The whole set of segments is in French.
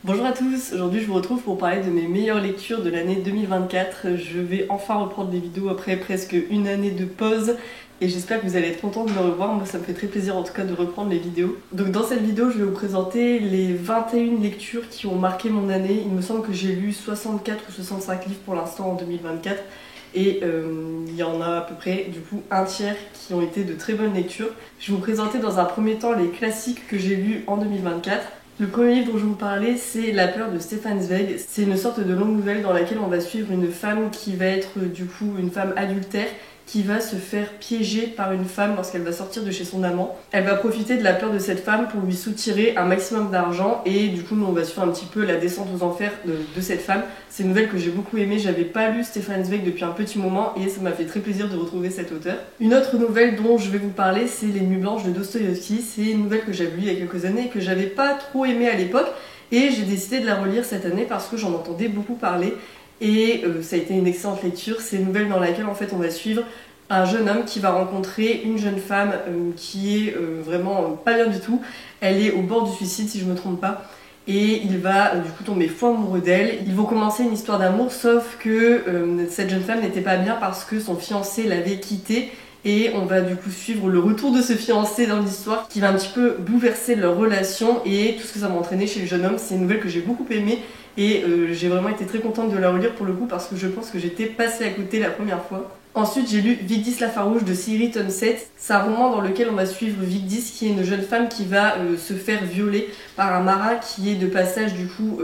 Bonjour à tous, aujourd'hui je vous retrouve pour parler de mes meilleures lectures de l'année 2024. Je vais enfin reprendre des vidéos après presque une année de pause et j'espère que vous allez être contents de me revoir. Moi ça me fait très plaisir en tout cas de reprendre les vidéos. Donc dans cette vidéo je vais vous présenter les 21 lectures qui ont marqué mon année. Il me semble que j'ai lu 64 ou 65 livres pour l'instant en 2024 et il y en a à peu près du coup un tiers qui ont été de très bonnes lectures. Je vais vous présenter dans un premier temps les classiques que j'ai lus en 2024. Le premier livre dont je vais vous parler, c'est La peur de Stefan Zweig. C'est une sorte de longue nouvelle dans laquelle on va suivre une femme qui va être du coup une femme adultère qui va se faire piéger par une femme lorsqu'elle va sortir de chez son amant. Elle va profiter de la peur de cette femme pour lui soutirer un maximum d'argent et du coup nous on va suivre un petit peu la descente aux enfers de cette femme. C'est une nouvelle que j'ai beaucoup aimée, j'avais pas lu Stefan Zweig depuis un petit moment et ça m'a fait très plaisir de retrouver cet auteur. Une autre nouvelle dont je vais vous parler, c'est Les Nuits Blanches de Dostoïevski. C'est une nouvelle que j'avais lue il y a quelques années et que j'avais pas trop aimée à l'époque et j'ai décidé de la relire cette année parce que j'en entendais beaucoup parler. Et ça a été une excellente lecture. C'est une nouvelle dans laquelle en fait on va suivre un jeune homme qui va rencontrer une jeune femme qui est vraiment pas bien du tout. Elle est au bord du suicide si je me trompe pas. Et il va du coup tomber fou amoureux d'elle. Ils vont commencer une histoire d'amour, sauf que cette jeune femme n'était pas bien parce que son fiancé l'avait quittée. Et on va du coup suivre le retour de ce fiancé dans l'histoire qui va un petit peu bouleverser leur relation et tout ce que ça va entraîner chez le jeune homme. C'est une nouvelle que j'ai beaucoup aimée et j'ai vraiment été très contente de la relire pour le coup parce que je pense que j'étais passée à côté la première fois. Ensuite, j'ai lu Vigdis Lafarouche de Siri Thomset. C'est un roman dans lequel on va suivre Vigdis, qui est une jeune femme qui va se faire violer par un marin qui est de passage du coup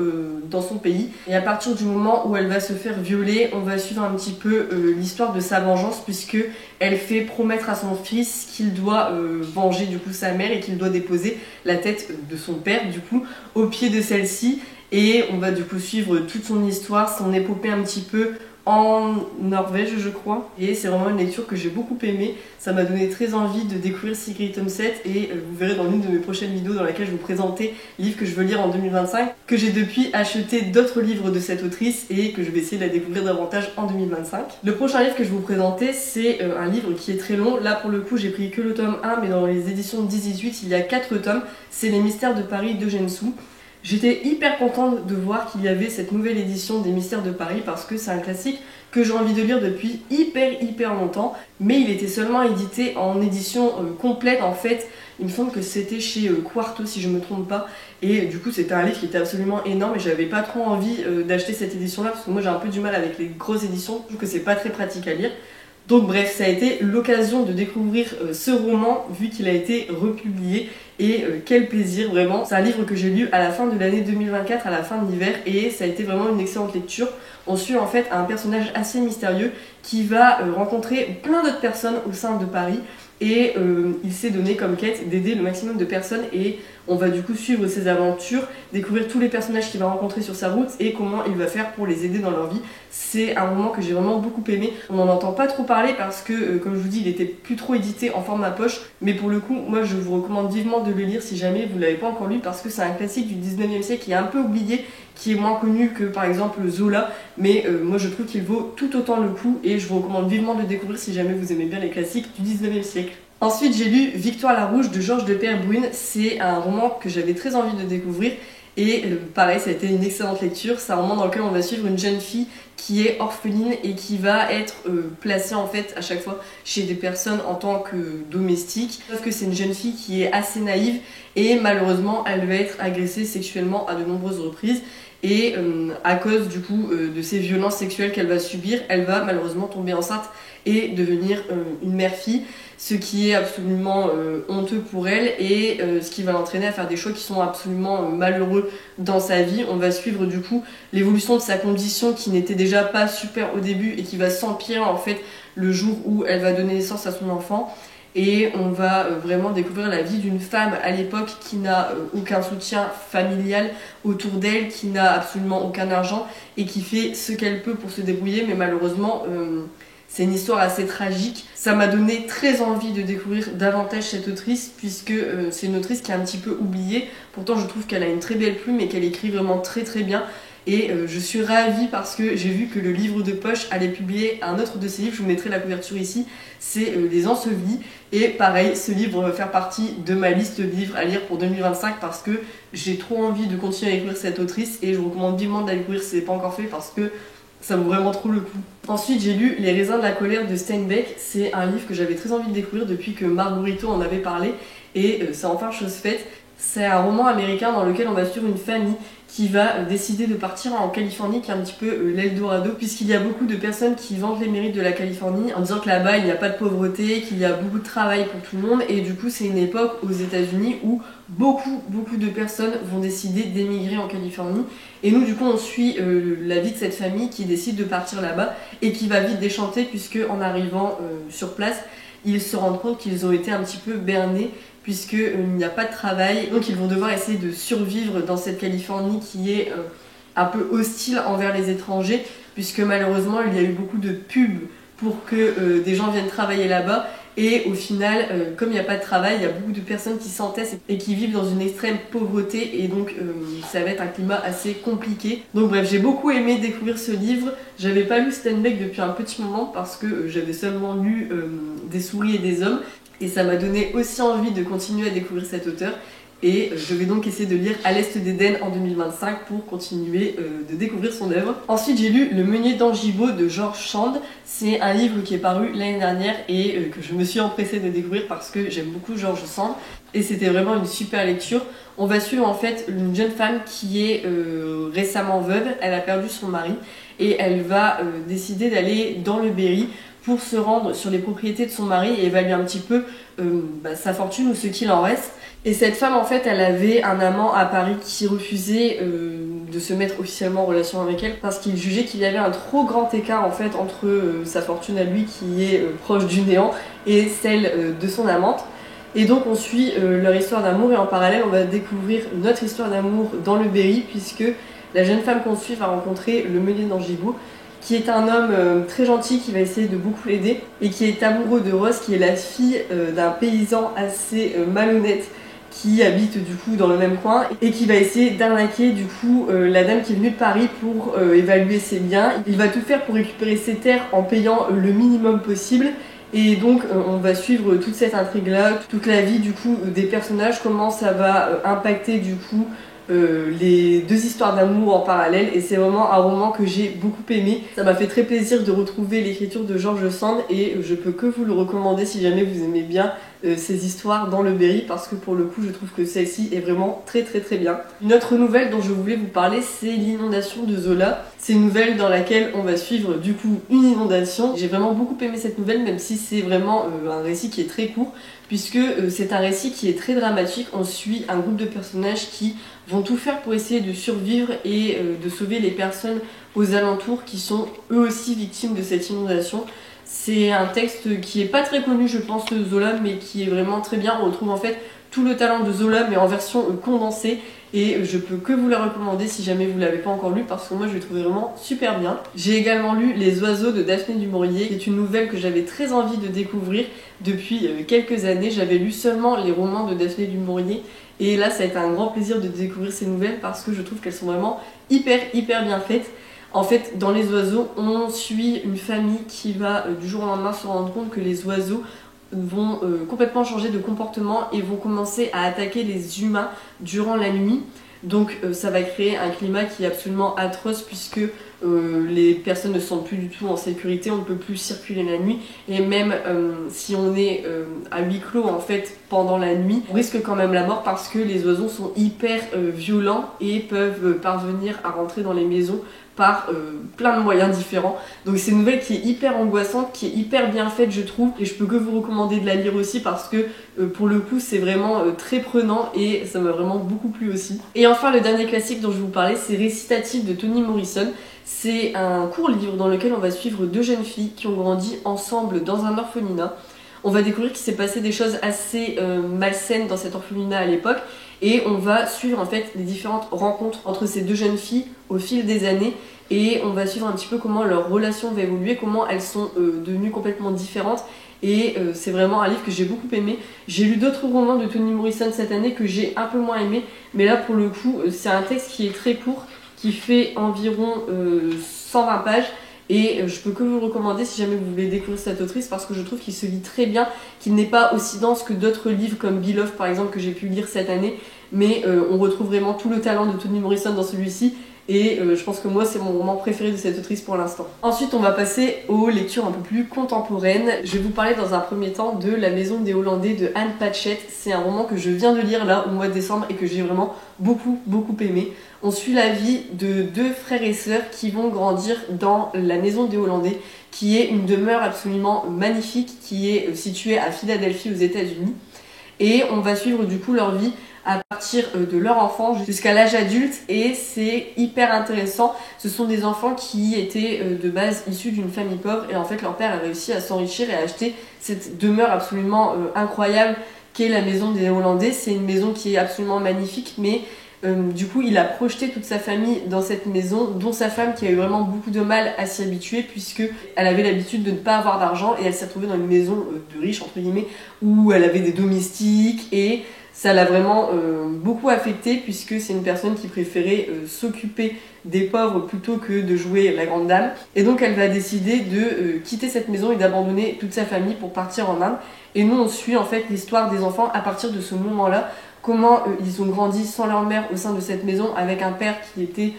dans son pays. Et à partir du moment où elle va se faire violer, on va suivre un petit peu l'histoire de sa vengeance puisque elle fait promettre à son fils qu'il doit venger du coup sa mère et qu'il doit déposer la tête de son père du coup au pied de celle-ci. Et on va du coup suivre toute son histoire, son épopée un petit peu en Norvège je crois, et c'est vraiment une lecture que j'ai beaucoup aimée. Ça m'a donné très envie de découvrir Sigrid Thomset et vous verrez dans l'une de mes prochaines vidéos dans laquelle je vais vous présenter les livres que je veux lire en 2025, que j'ai depuis acheté d'autres livres de cette autrice et que je vais essayer de la découvrir davantage en 2025. Le prochain livre que je vais vous présenter, c'est un livre qui est très long. Là pour le coup j'ai pris que le tome 1, mais dans les éditions 10-18 il y a 4 tomes. C'est Les Mystères de Paris d'Eugène Sue. J'étais hyper contente de voir qu'il y avait cette nouvelle édition des Mystères de Paris parce que c'est un classique que j'ai envie de lire depuis hyper longtemps, mais il était seulement édité en édition complète en fait. Il me semble que c'était chez Quarto si je me trompe pas, et du coup c'était un livre qui était absolument énorme et j'avais pas trop envie d'acheter cette édition là parce que moi j'ai un peu du mal avec les grosses éditions, je trouve que c'est pas très pratique à lire. Donc bref, ça a été l'occasion de découvrir ce roman vu qu'il a été republié et quel plaisir vraiment. C'est un livre que j'ai lu à la fin de l'année 2024, à la fin de l'hiver, et ça a été vraiment une excellente lecture. On suit en fait un personnage assez mystérieux qui va rencontrer plein d'autres personnes au sein de Paris et il s'est donné comme quête d'aider le maximum de personnes et on va du coup suivre ses aventures, découvrir tous les personnages qu'il va rencontrer sur sa route et comment il va faire pour les aider dans leur vie. C'est un roman que j'ai vraiment beaucoup aimé. On n'en entend pas trop parler parce que, comme je vous dis, il était plus trop édité en format poche, mais pour le coup, moi je vous recommande vivement de le lire si jamais vous ne l'avez pas encore lu parce que c'est un classique du 19e siècle qui est un peu oublié, qui est moins connu que par exemple Zola, mais moi je trouve qu'il vaut tout autant le coup et je vous recommande vivement de le découvrir si jamais vous aimez bien les classiques du 19e siècle. Ensuite j'ai lu Victoire la Rouge de Georges de Perbrune. C'est un roman que j'avais très envie de découvrir et pareil ça a été une excellente lecture. C'est un roman dans lequel on va suivre une jeune fille qui est orpheline et qui va être placée en fait à chaque fois chez des personnes en tant que domestique. Sauf que c'est une jeune fille qui est assez naïve et malheureusement elle va être agressée sexuellement à de nombreuses reprises. Et à cause du coup de ces violences sexuelles qu'elle va subir, elle va malheureusement tomber enceinte et devenir une mère-fille, ce qui est absolument honteux pour elle et ce qui va l'entraîner à faire des choix qui sont absolument malheureux dans sa vie. On va suivre du coup l'évolution de sa condition qui n'était déjà pas super au début et qui va s'empirer en fait le jour où elle va donner naissance à son enfant. Et on va vraiment découvrir la vie d'une femme à l'époque qui n'a aucun soutien familial autour d'elle, qui n'a absolument aucun argent et qui fait ce qu'elle peut pour se débrouiller, mais malheureusement c'est une histoire assez tragique. Ça m'a donné très envie de découvrir davantage cette autrice puisque c'est une autrice qui est un petit peu oubliée. Pourtant je trouve qu'elle a une très belle plume et qu'elle écrit vraiment très bien. et je suis ravie parce que j'ai vu que le livre de poche allait publier un autre de ses livres, je vous mettrai la couverture ici, c'est Les Ensevelis, et pareil, ce livre va faire partie de ma liste de livres à lire pour 2025 parce que j'ai trop envie de continuer à découvrir cette autrice et je vous recommande vivement de la découvrir si ce n'est pas encore fait parce que ça vaut vraiment trop le coup. Ensuite, j'ai lu Les raisins de la colère de Steinbeck. C'est un livre que j'avais très envie de découvrir depuis que Margarito en avait parlé et c'est enfin chose faite. C'est un roman américain dans lequel on va suivre une famille qui va décider de partir en Californie, qui est un petit peu l'Eldorado, puisqu'il y a beaucoup de personnes qui vantent les mérites de la Californie en disant que là-bas il n'y a pas de pauvreté, qu'il y a beaucoup de travail pour tout le monde, et du coup c'est une époque aux États-Unis où beaucoup de personnes vont décider d'émigrer en Californie, et nous du coup on suit la vie de cette famille qui décide de partir là-bas et qui va vite déchanter puisque en arrivant sur place ils se rendent compte qu'ils ont été un petit peu bernés puisqu'il n'y a pas de travail, donc ils vont devoir essayer de survivre dans cette Californie qui est un peu hostile envers les étrangers, puisque malheureusement il y a eu beaucoup de pubs pour que des gens viennent travailler là-bas, et au final, comme il n'y a pas de travail, il y a beaucoup de personnes qui s'entassent et qui vivent dans une extrême pauvreté, et donc ça va être un climat assez compliqué. Donc bref, j'ai beaucoup aimé découvrir ce livre. J'avais pas lu Steinbeck depuis un petit moment parce que j'avais seulement lu Des souris et des hommes, et ça m'a donné aussi envie de continuer à découvrir cet auteur. Et je vais donc essayer de lire À l'Est d'Éden en 2025 pour continuer de découvrir son œuvre. Ensuite, j'ai lu Le Meunier d'Angibault de George Sand. C'est un livre qui est paru l'année dernière et que je me suis empressée de découvrir parce que j'aime beaucoup George Sand. Et c'était vraiment une super lecture. On va suivre en fait une jeune femme qui est récemment veuve. Elle a perdu son mari et elle va décider d'aller dans le Berry pour se rendre sur les propriétés de son mari et évaluer un petit peu sa fortune ou ce qu'il en reste. Et cette femme, en fait, elle avait un amant à Paris qui refusait de se mettre officiellement en relation avec elle parce qu'il jugeait qu'il y avait un trop grand écart en fait entre sa fortune à lui qui est proche du néant et celle de son amante. Et donc on suit leur histoire d'amour et en parallèle on va découvrir une autre histoire d'amour dans le Berry puisque la jeune femme qu'on suit va rencontrer le meunier d'Angibault, qui est un homme très gentil qui va essayer de beaucoup l'aider et qui est amoureux de Rose, qui est la fille d'un paysan assez malhonnête qui habite du coup dans le même coin et qui va essayer d'arnaquer du coup la dame qui est venue de Paris pour évaluer ses biens. Il va tout faire pour récupérer ses terres en payant le minimum possible. Et donc on va suivre toute cette intrigue là, toute la vie du coup des personnages, comment ça va impacter du coup les deux histoires d'amour en parallèle, et c'est vraiment un roman que j'ai beaucoup aimé. Ça m'a fait très plaisir de retrouver l'écriture de George Sand et je peux que vous le recommander si jamais vous aimez bien ces histoires dans le Berry, parce que pour le coup je trouve que celle-ci est vraiment très bien. Une autre nouvelle dont je voulais vous parler, c'est L'inondation de Zola. C'est une nouvelle dans laquelle on va suivre du coup une inondation. J'ai vraiment beaucoup aimé cette nouvelle, même si c'est vraiment un récit qui est très court, puisque c'est un récit qui est très dramatique. On suit un groupe de personnages qui vont tout faire pour essayer de survivre et de sauver les personnes aux alentours qui sont eux aussi victimes de cette inondation. C'est un texte qui est pas très connu je pense de Zola, mais qui est vraiment très bien. On retrouve en fait tout le talent de Zola mais en version condensée, et je peux que vous la recommander si jamais vous l'avez pas encore lu, parce que moi je l'ai trouvé vraiment super bien. J'ai également lu Les Oiseaux de Daphné du Maurier, qui est une nouvelle que j'avais très envie de découvrir depuis quelques années. J'avais lu seulement les romans de Daphné du Maurier et là ça a été un grand plaisir de découvrir ces nouvelles parce que je trouve qu'elles sont vraiment hyper bien faites. En fait, dans Les Oiseaux, on suit une famille qui va du jour au lendemain se rendre compte que les oiseaux vont complètement changer de comportement et vont commencer à attaquer les humains durant la nuit. Donc ça va créer un climat qui est absolument atroce puisque les personnes ne sont plus du tout en sécurité, on ne peut plus circuler la nuit, et même si on est à huis clos en fait pendant la nuit, on risque quand même la mort parce que les oiseaux sont hyper violents et peuvent parvenir à rentrer dans les maisons par plein de moyens différents. Donc c'est une nouvelle qui est hyper angoissante, qui est hyper bien faite je trouve, et je peux que vous recommander de la lire aussi parce que pour le coup c'est vraiment très prenant et ça m'a vraiment beaucoup plu aussi. Et enfin le dernier classique dont je vais vous parler, c'est Récitatif de Toni Morrison. C'est un court livre dans lequel on va suivre deux jeunes filles qui ont grandi ensemble dans un orphelinat. On va découvrir qu'il s'est passé des choses assez malsaines dans cet orphelinat à l'époque, et on va suivre en fait les différentes rencontres entre ces deux jeunes filles au fil des années, et on va suivre un petit peu comment leur relation va évoluer, comment elles sont devenues complètement différentes. Et c'est vraiment un livre que j'ai beaucoup aimé. J'ai lu d'autres romans de Toni Morrison cette année que j'ai un peu moins aimé, mais là pour le coup c'est un texte qui est très court qui fait environ 120 pages. Et je peux que vous le recommander si jamais vous voulez découvrir cette autrice, parce que je trouve qu'il se lit très bien, qu'il n'est pas aussi dense que d'autres livres comme Beloved par exemple que j'ai pu lire cette année, mais on retrouve vraiment tout le talent de Toni Morrison dans celui-ci. Et je pense que moi c'est mon roman préféré de cette autrice pour l'instant. Ensuite on va passer aux lectures un peu plus contemporaines. Je vais vous parler dans un premier temps de La Maison des Hollandais de Anne Patchett. C'est un roman que je viens de lire là au mois de décembre et que j'ai vraiment beaucoup aimé. On suit la vie de deux frères et sœurs qui vont grandir dans la Maison des Hollandais, qui est une demeure absolument magnifique qui est située à Philadelphie aux États-Unis. Et on va suivre du coup leur vie à partir de leur enfant jusqu'à l'âge adulte, et c'est hyper intéressant. Ce sont des enfants qui étaient de base issus d'une famille pauvre, et en fait leur père a réussi à s'enrichir et à acheter cette demeure absolument incroyable qu'est la Maison des Hollandais. C'est une maison qui est absolument magnifique, mais du coup il a projeté toute sa famille dans cette maison, dont sa femme qui a eu vraiment beaucoup de mal à s'y habituer, puisque elle avait l'habitude de ne pas avoir d'argent, et elle s'est retrouvée dans une maison de riches entre guillemets, où elle avait des domestiques, et ça l'a vraiment beaucoup affectée, puisque c'est une personne qui préférait s'occuper des pauvres plutôt que de jouer la grande dame. Et donc elle va décider de quitter cette maison et d'abandonner toute sa famille pour partir en Inde. Et nous on suit en fait l'histoire des enfants à partir de ce moment-là, comment ils ont grandi sans leur mère au sein de cette maison, avec un père qui était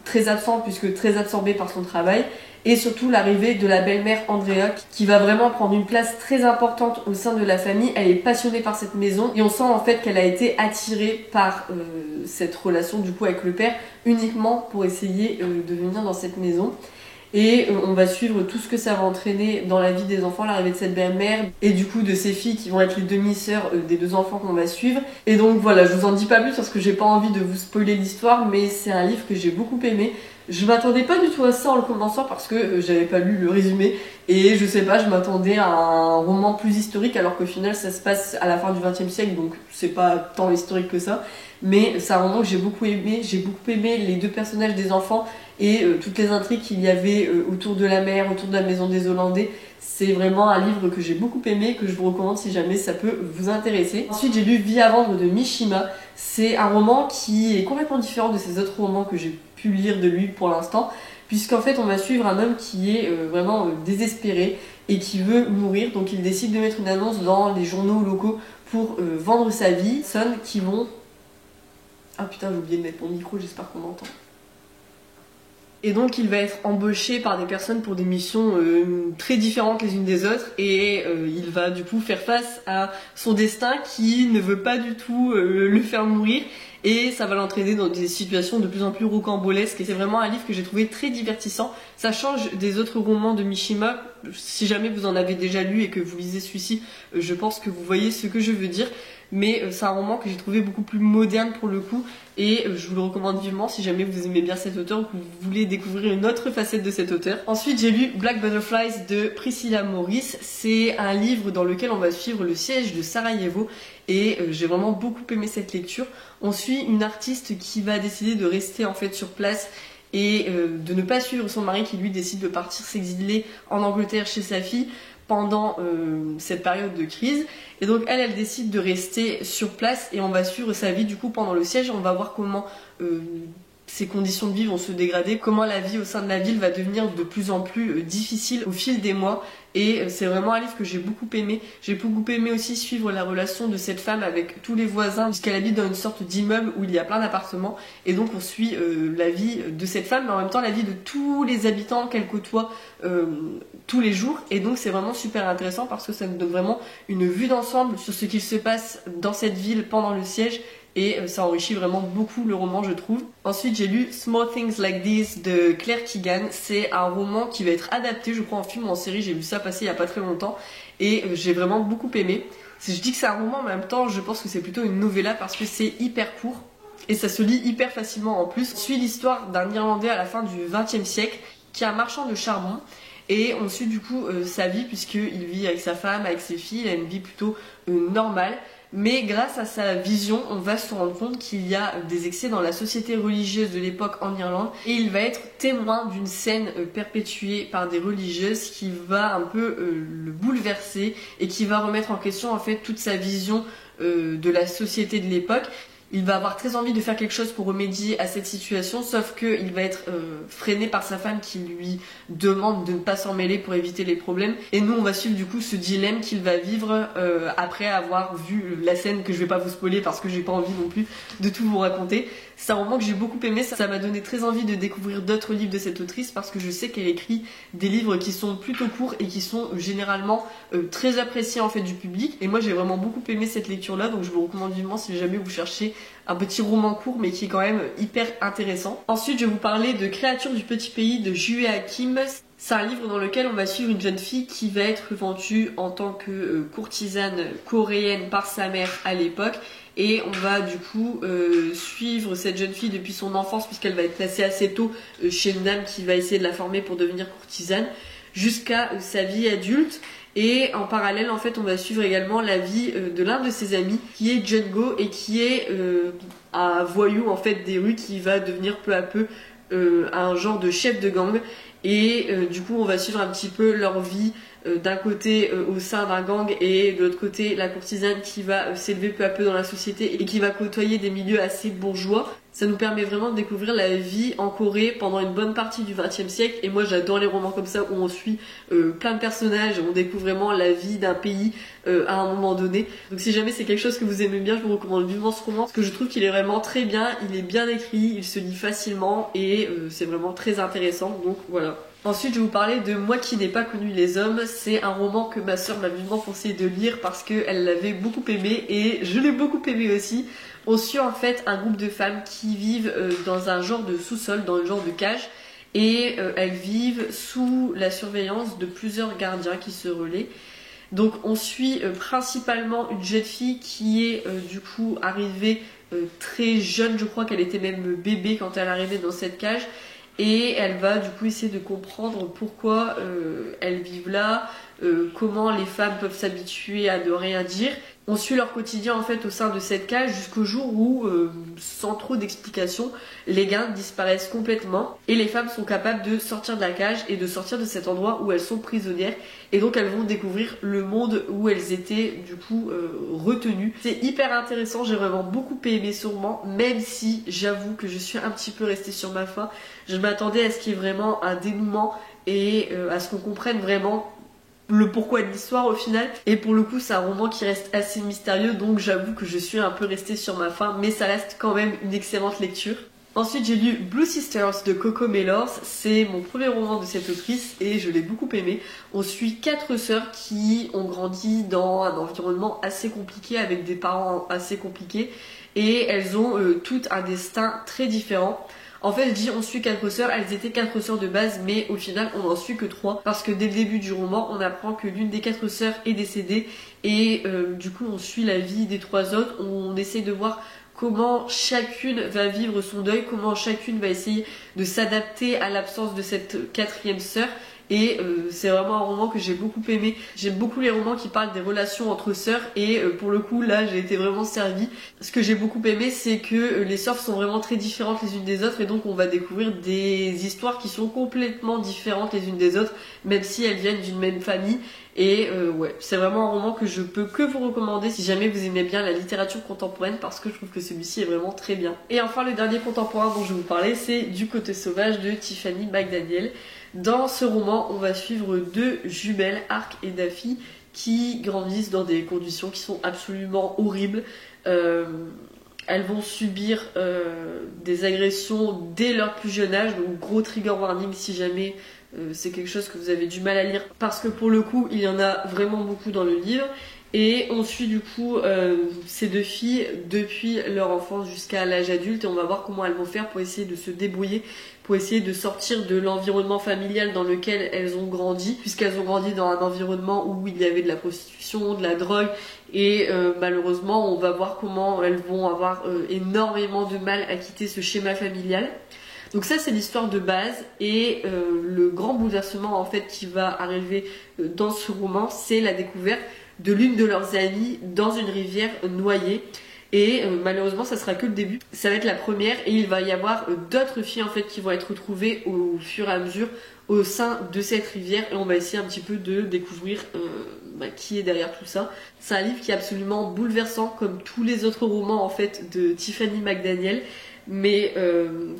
très absent puisque très absorbé par son travail, et surtout l'arrivée de la belle-mère Andrea qui va vraiment prendre une place très importante au sein de la famille. Elle est passionnée par cette maison et on sent en fait qu'elle a été attirée par cette relation du coup avec le père uniquement pour essayer de venir dans cette maison. Et on va suivre tout ce que ça va entraîner dans la vie des enfants, l'arrivée de cette belle-mère et du coup de ces filles qui vont être les demi-sœurs des deux enfants qu'on va suivre. Et donc voilà, je vous en dis pas plus parce que j'ai pas envie de vous spoiler l'histoire, mais c'est un livre que j'ai beaucoup aimé. Je m'attendais pas du tout à ça en le commençant parce que j'avais pas lu le résumé, et je sais pas, je m'attendais à un roman plus historique alors qu'au final ça se passe à la fin du XXe siècle, donc c'est pas tant historique que ça. Mais c'est un roman que j'ai beaucoup aimé les deux personnages des enfants et toutes les intrigues qu'il y avait autour de la mer, autour de la Maison des Hollandais. C'est vraiment un livre que j'ai beaucoup aimé, que je vous recommande si jamais ça peut vous intéresser. Ensuite j'ai lu Vie à vendre de Mishima. C'est un roman qui est complètement différent de ces autres romans que j'ai pu lire de lui pour l'instant, puisqu'en fait on va suivre un homme qui est vraiment désespéré et qui veut mourir, donc il décide de mettre une annonce dans les journaux locaux pour vendre sa vie. Personnes qui vont... Ah putain, j'ai oublié de mettre mon micro, j'espère qu'on m'entend. Et donc il va être embauché par des personnes pour des missions très différentes les unes des autres, et il va du coup faire face à son destin qui ne veut pas du tout le faire mourir, et ça va l'entraîner dans des situations de plus en plus rocambolesques. Et c'est vraiment un livre que j'ai trouvé très divertissant. Ça change des autres romans de Mishima. Si jamais vous en avez déjà lu et que vous lisez celui-ci, je pense que vous voyez ce que je veux dire. Mais c'est un roman que j'ai trouvé beaucoup plus moderne pour le coup, et je vous le recommande vivement si jamais vous aimez bien cet auteur ou que vous voulez découvrir une autre facette de cet auteur. Ensuite j'ai lu Black Butterflies de Priscilla Morris. C'est un livre dans lequel on va suivre le siège de Sarajevo, et j'ai vraiment beaucoup aimé cette lecture. On suit une artiste qui va décider de rester en fait sur place et de ne pas suivre son mari qui lui décide de partir s'exiler en Angleterre chez sa fille pendant cette période de crise. Et donc elle décide de rester sur place, et on va suivre sa vie du coup pendant le siège. On va voir comment ses conditions de vie vont se dégrader, comment la vie au sein de la ville va devenir de plus en plus difficile au fil des mois. Et c'est vraiment un livre que j'ai beaucoup aimé. J'ai beaucoup aimé aussi suivre la relation de cette femme avec tous les voisins, puisqu'elle habite dans une sorte d'immeuble où il y a plein d'appartements. Et donc on suit la vie de cette femme, mais en même temps la vie de tous les habitants qu'elle côtoie tous les jours. Et donc c'est vraiment super intéressant parce que ça nous donne vraiment une vue d'ensemble sur ce qu'il se passe dans cette ville pendant le siège. Et ça enrichit vraiment beaucoup le roman, je trouve. Ensuite j'ai lu Small Things Like This de Claire Keegan. C'est un roman qui va être adapté je crois en film ou en série, j'ai vu ça passer il y a pas très longtemps, et j'ai vraiment beaucoup aimé. Je dis que c'est un roman, mais en même temps je pense que c'est plutôt une novella parce que c'est hyper court et ça se lit hyper facilement en plus. On suit l'histoire d'un Irlandais à la fin du XXe siècle qui est un marchand de charbon, et on suit du coup sa vie puisqu'il vit avec sa femme, avec ses filles. Il a une vie plutôt normale. Mais grâce à sa vision, on va se rendre compte qu'il y a des excès dans la société religieuse de l'époque en Irlande, et il va être témoin d'une scène perpétuée par des religieuses qui va un peu le bouleverser et qui va remettre en question en fait toute sa vision de la société de l'époque. Il va avoir très envie de faire quelque chose pour remédier à cette situation, sauf qu'il va être freiné par sa femme qui lui demande de ne pas s'en mêler pour éviter les problèmes. Et nous, on va suivre du coup ce dilemme qu'il va vivre après avoir vu la scène que je vais pas vous spoiler parce que j'ai pas envie non plus de tout vous raconter. C'est un roman que j'ai beaucoup aimé, ça m'a donné très envie de découvrir d'autres livres de cette autrice parce que je sais qu'elle écrit des livres qui sont plutôt courts et qui sont généralement très appréciés en fait du public. Et moi j'ai vraiment beaucoup aimé cette lecture là, donc je vous recommande vivement si jamais vous cherchez un petit roman court mais qui est quand même hyper intéressant. Ensuite je vais vous parler de Créatures du petit pays de Jue Hakim. C'est un livre dans lequel on va suivre une jeune fille qui va être vendue en tant que courtisane coréenne par sa mère à l'époque. Et on va du coup suivre cette jeune fille depuis son enfance puisqu'elle va être placée assez tôt chez une dame qui va essayer de la former pour devenir courtisane jusqu'à sa vie adulte. Et en parallèle en fait on va suivre également la vie de l'un de ses amis qui est Jungo et qui est un voyou en fait des rues qui va devenir peu à peu un genre de chef de gang. Et du coup on va suivre un petit peu leur vie d'un côté au sein d'un gang et de l'autre côté la courtisane qui va s'élever peu à peu dans la société et qui va côtoyer des milieux assez bourgeois. Ça nous permet vraiment de découvrir la vie en Corée pendant une bonne partie du XXe siècle et moi j'adore les romans comme ça où on suit plein de personnages et on découvre vraiment la vie d'un pays à un moment donné. Donc si jamais c'est quelque chose que vous aimez bien, je vous recommande vivement ce roman parce que je trouve qu'il est vraiment très bien, il est bien écrit, il se lit facilement et c'est vraiment très intéressant, donc voilà. Ensuite, je vais vous parler de Moi qui n'ai pas connu les hommes. C'est un roman que ma soeur m'a vivement conseillé de lire parce qu'elle l'avait beaucoup aimé et je l'ai beaucoup aimé aussi. On suit en fait un groupe de femmes qui vivent dans un genre de sous-sol, dans un genre de cage et elles vivent sous la surveillance de plusieurs gardiens qui se relaient. Donc on suit principalement une jeune fille qui est du coup arrivée très jeune, je crois qu'elle était même bébé quand elle arrivait dans cette cage. Et elle va du coup essayer de comprendre pourquoi elles vivent là, comment les femmes peuvent s'habituer à ne rien dire. On suit leur quotidien en fait au sein de cette cage jusqu'au jour où, sans trop d'explications, les gardes disparaissent complètement et les femmes sont capables de sortir de la cage et de sortir de cet endroit où elles sont prisonnières et donc elles vont découvrir le monde où elles étaient du coup retenues. C'est hyper intéressant, j'ai vraiment beaucoup aimé ce roman, même si j'avoue que je suis un petit peu restée sur ma faim. Je m'attendais à ce qu'il y ait vraiment un dénouement et à ce qu'on comprenne vraiment le pourquoi de l'histoire au final, et pour le coup c'est un roman qui reste assez mystérieux donc j'avoue que je suis un peu restée sur ma faim mais ça reste quand même une excellente lecture. Ensuite j'ai lu Blue Sisters de Coco Mellors, c'est mon premier roman de cette autrice et je l'ai beaucoup aimé. On suit 4 sœurs qui ont grandi dans un environnement assez compliqué avec des parents assez compliqués et elles ont toutes un destin très différent. En fait, je dis on suit 4 sœurs, elles étaient 4 sœurs de base, mais au final on n'en suit que 3 parce que dès le début du roman, on apprend que l'une des 4 sœurs est décédée et du coup on suit la vie des 3 autres, on essaie de voir comment chacune va vivre son deuil, comment chacune va essayer de s'adapter à l'absence de cette 4e sœur. Et c'est vraiment un roman que j'ai beaucoup aimé. J'aime beaucoup les romans qui parlent des relations entre sœurs et pour le coup là j'ai été vraiment servie. Ce que j'ai beaucoup aimé c'est que les sœurs sont vraiment très différentes les unes des autres et donc on va découvrir des histoires qui sont complètement différentes les unes des autres même si elles viennent d'une même famille. Et ouais, c'est vraiment un roman que je peux que vous recommander si jamais vous aimez bien la littérature contemporaine parce que je trouve que celui-ci est vraiment très bien. Et enfin le dernier contemporain dont je vais vous parler c'est Du côté sauvage de Tiffany McDaniel. Dans ce roman, on va suivre 2 jumelles, Arc et Daffy, qui grandissent dans des conditions qui sont absolument horribles. Elles vont subir des agressions dès leur plus jeune âge, donc gros trigger warning si jamais c'est quelque chose que vous avez du mal à lire, parce que pour le coup, il y en a vraiment beaucoup dans le livre. Et on suit du coup ces 2 filles depuis leur enfance jusqu'à l'âge adulte et on va voir comment elles vont faire pour essayer de se débrouiller, pour essayer de sortir de l'environnement familial dans lequel elles ont grandi, puisqu'elles ont grandi dans un environnement où il y avait de la prostitution, de la drogue et malheureusement on va voir comment elles vont avoir énormément de mal à quitter ce schéma familial. Donc ça c'est l'histoire de base et le grand bouleversement en fait qui va arriver dans ce roman c'est la découverte de l'une de leurs amies dans une rivière noyée. et malheureusement ça sera que le début, ça va être la première et il va y avoir d'autres filles en fait qui vont être retrouvées au fur et à mesure au sein de cette rivière et on va essayer un petit peu de découvrir qui est derrière tout ça. C'est un livre qui est absolument bouleversant comme tous les autres romans en fait de Tiffany McDaniel. Mais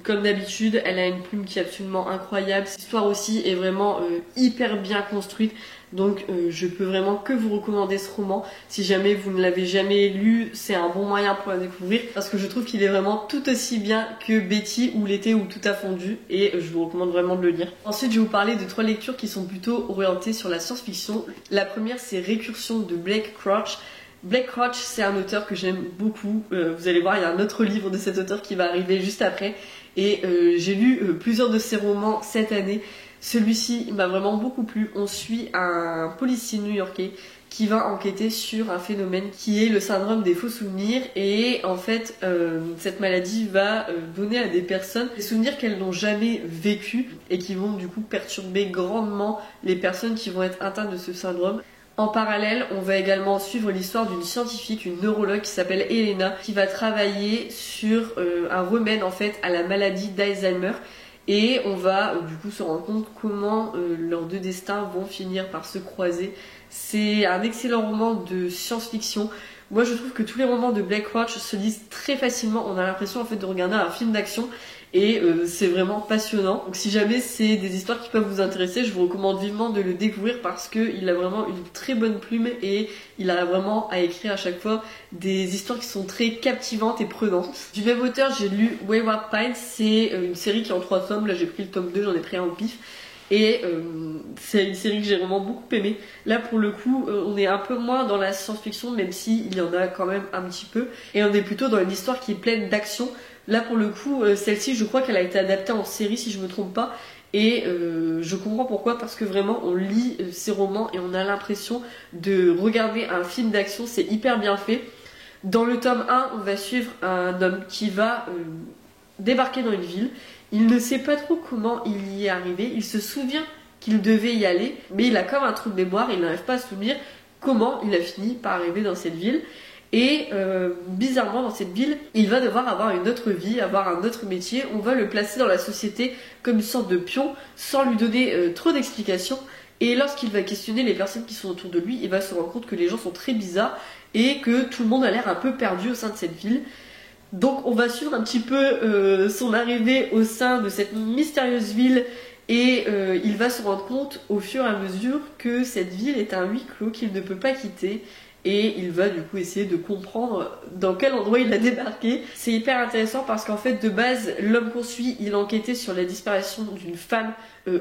comme d'habitude, elle a une plume qui est absolument incroyable. Cette histoire aussi est vraiment hyper bien construite. Donc je peux vraiment que vous recommander ce roman. Si jamais vous ne l'avez jamais lu, c'est un bon moyen pour la découvrir. Parce que je trouve qu'il est vraiment tout aussi bien que Betty ou L'été où tout a fondu. Et je vous recommande vraiment de le lire. Ensuite, je vais vous parler de 3 lectures qui sont plutôt orientées sur la science-fiction. La première, c'est Récursion de Blake Crouch. Blake Crouch, c'est un auteur que j'aime beaucoup. Vous allez voir, il y a un autre livre de cet auteur qui va arriver juste après. Et j'ai lu plusieurs de ses romans cette année. Celui-ci m'a vraiment beaucoup plu. On suit un policier new-yorkais qui va enquêter sur un phénomène qui est le syndrome des faux souvenirs. Et en fait, cette maladie va donner à des personnes des souvenirs qu'elles n'ont jamais vécus et qui vont du coup perturber grandement les personnes qui vont être atteintes de ce syndrome. En parallèle, on va également suivre l'histoire d'une scientifique, une neurologue qui s'appelle Elena, qui va travailler sur un remède en fait à la maladie d'Alzheimer. Et on va du coup se rendre compte comment leurs 2 destins vont finir par se croiser. C'est un excellent roman de science-fiction. Moi je trouve que tous les romans de Blake Crouch se lisent très facilement. On a l'impression en fait de regarder un film d'action. Et c'est vraiment passionnant. Donc si jamais c'est des histoires qui peuvent vous intéresser, je vous recommande vivement de le découvrir parce qu'il a vraiment une très bonne plume et il a vraiment à écrire à chaque fois des histoires qui sont très captivantes et prenantes. Du même auteur, j'ai lu Wayward Pines, c'est une série qui est en 3 tomes, là j'ai pris le tome 2, j'en ai pris un au pif. Et c'est une série que j'ai vraiment beaucoup aimée. Là pour le coup, on est un peu moins dans la science-fiction, même si il y en a quand même un petit peu. Et on est plutôt dans une histoire qui est pleine d'action. Là pour le coup, celle-ci je crois qu'elle a été adaptée en série si je me trompe pas. Et je comprends pourquoi, parce que vraiment on lit ces romans et on a l'impression de regarder un film d'action, c'est hyper bien fait. Dans le tome 1, on va suivre un homme qui va débarquer dans une ville. Il ne sait pas trop comment il y est arrivé, il se souvient qu'il devait y aller, mais il a comme un trou de mémoire, il n'arrive pas à se souvenir comment il a fini par arriver dans cette ville. Et bizarrement dans cette ville, il va devoir avoir une autre vie, avoir un autre métier. On va le placer dans la société comme une sorte de pion sans lui donner trop d'explications. Et lorsqu'il va questionner les personnes qui sont autour de lui, il va se rendre compte que les gens sont très bizarres et que tout le monde a l'air un peu perdu au sein de cette ville. Donc on va suivre un petit peu son arrivée au sein de cette mystérieuse ville et il va se rendre compte au fur et à mesure que cette ville est un huis clos qu'il ne peut pas quitter. Et il va du coup essayer de comprendre dans quel endroit il a débarqué. C'est hyper intéressant parce qu'en fait de base l'homme qu'on suit il enquêtait sur la disparition d'une femme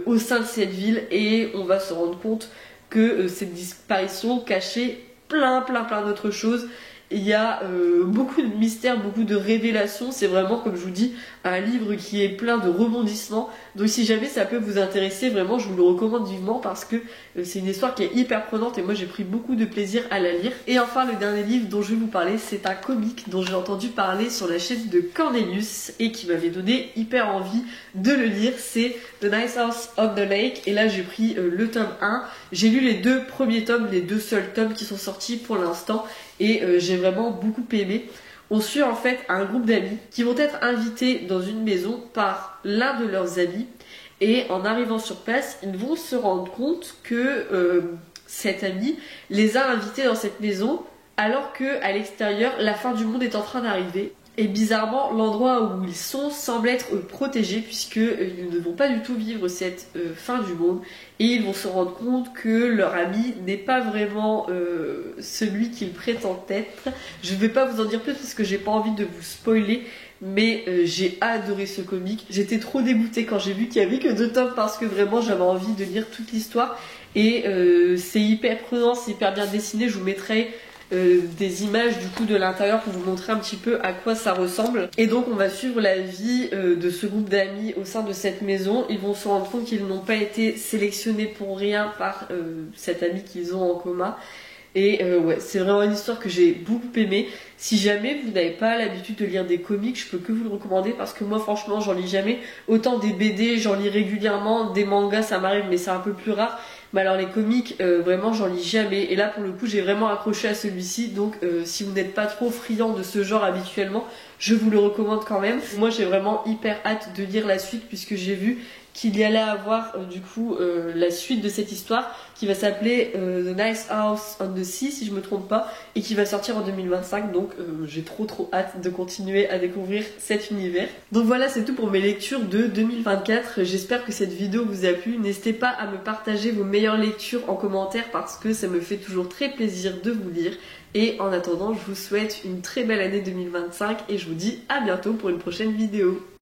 au sein de cette ville. Et on va se rendre compte que cette disparition cachait plein d'autres choses. Il y a beaucoup de mystères, beaucoup de révélations. C'est vraiment, comme je vous dis, un livre qui est plein de rebondissements. Donc si jamais ça peut vous intéresser, vraiment je vous le recommande vivement parce que c'est une histoire qui est hyper prenante et moi j'ai pris beaucoup de plaisir à la lire. Et enfin le dernier livre dont je vais vous parler, c'est un comic dont j'ai entendu parler sur la chaîne de Cornelius et qui m'avait donné hyper envie de le lire. C'est The Nice House on the Lake et là j'ai pris le tome 1. J'ai lu les 2 premiers tomes, les 2 seuls tomes qui sont sortis pour l'instant et j'ai vraiment beaucoup aimé. On suit en fait un groupe d'amis qui vont être invités dans une maison par l'un de leurs amis et en arrivant sur place, ils vont se rendre compte que cet ami les a invités dans cette maison alors qu'à l'extérieur, la fin du monde est en train d'arriver. Et bizarrement, l'endroit où ils sont semble être protégé puisqu'ils ne vont pas du tout vivre cette fin du monde et ils vont se rendre compte que leur ami n'est pas vraiment celui qu'il prétend être. Je ne vais pas vous en dire plus parce que j'ai pas envie de vous spoiler, mais j'ai adoré ce comic. J'étais trop dégoûtée quand j'ai vu qu'il y avait que 2 tomes parce que vraiment j'avais envie de lire toute l'histoire et c'est hyper prenant, c'est hyper bien dessiné. Je vous mettrai des images du coup de l'intérieur pour vous montrer un petit peu à quoi ça ressemble. Et donc on va suivre la vie de ce groupe d'amis au sein de cette maison. Ils vont se rendre compte qu'ils n'ont pas été sélectionnés pour rien par cet ami qu'ils ont en commun. Et ouais, c'est vraiment une histoire que j'ai beaucoup aimée. Si jamais vous n'avez pas l'habitude de lire des comics, je peux que vous le recommander parce que moi franchement j'en lis jamais. Autant des BD, j'en lis régulièrement, des mangas ça m'arrive mais c'est un peu plus rare. Bah alors les comics, vraiment j'en lis jamais, et là pour le coup j'ai vraiment accroché à celui-ci, donc si vous n'êtes pas trop friand de ce genre habituellement, je vous le recommande quand même. Moi j'ai vraiment hyper hâte de lire la suite, puisque j'ai vu qu'il y allait avoir du coup la suite de cette histoire qui va s'appeler The Nice House on the Sea, si je me trompe pas, et qui va sortir en 2025, donc j'ai trop hâte de continuer à découvrir cet univers. Donc voilà, c'est tout pour mes lectures de 2024. J'espère que cette vidéo vous a plu. N'hésitez pas à me partager vos meilleures lectures en commentaire, parce que ça me fait toujours très plaisir de vous lire. Et en attendant, je vous souhaite une très belle année 2025 et je vous dis à bientôt pour une prochaine vidéo.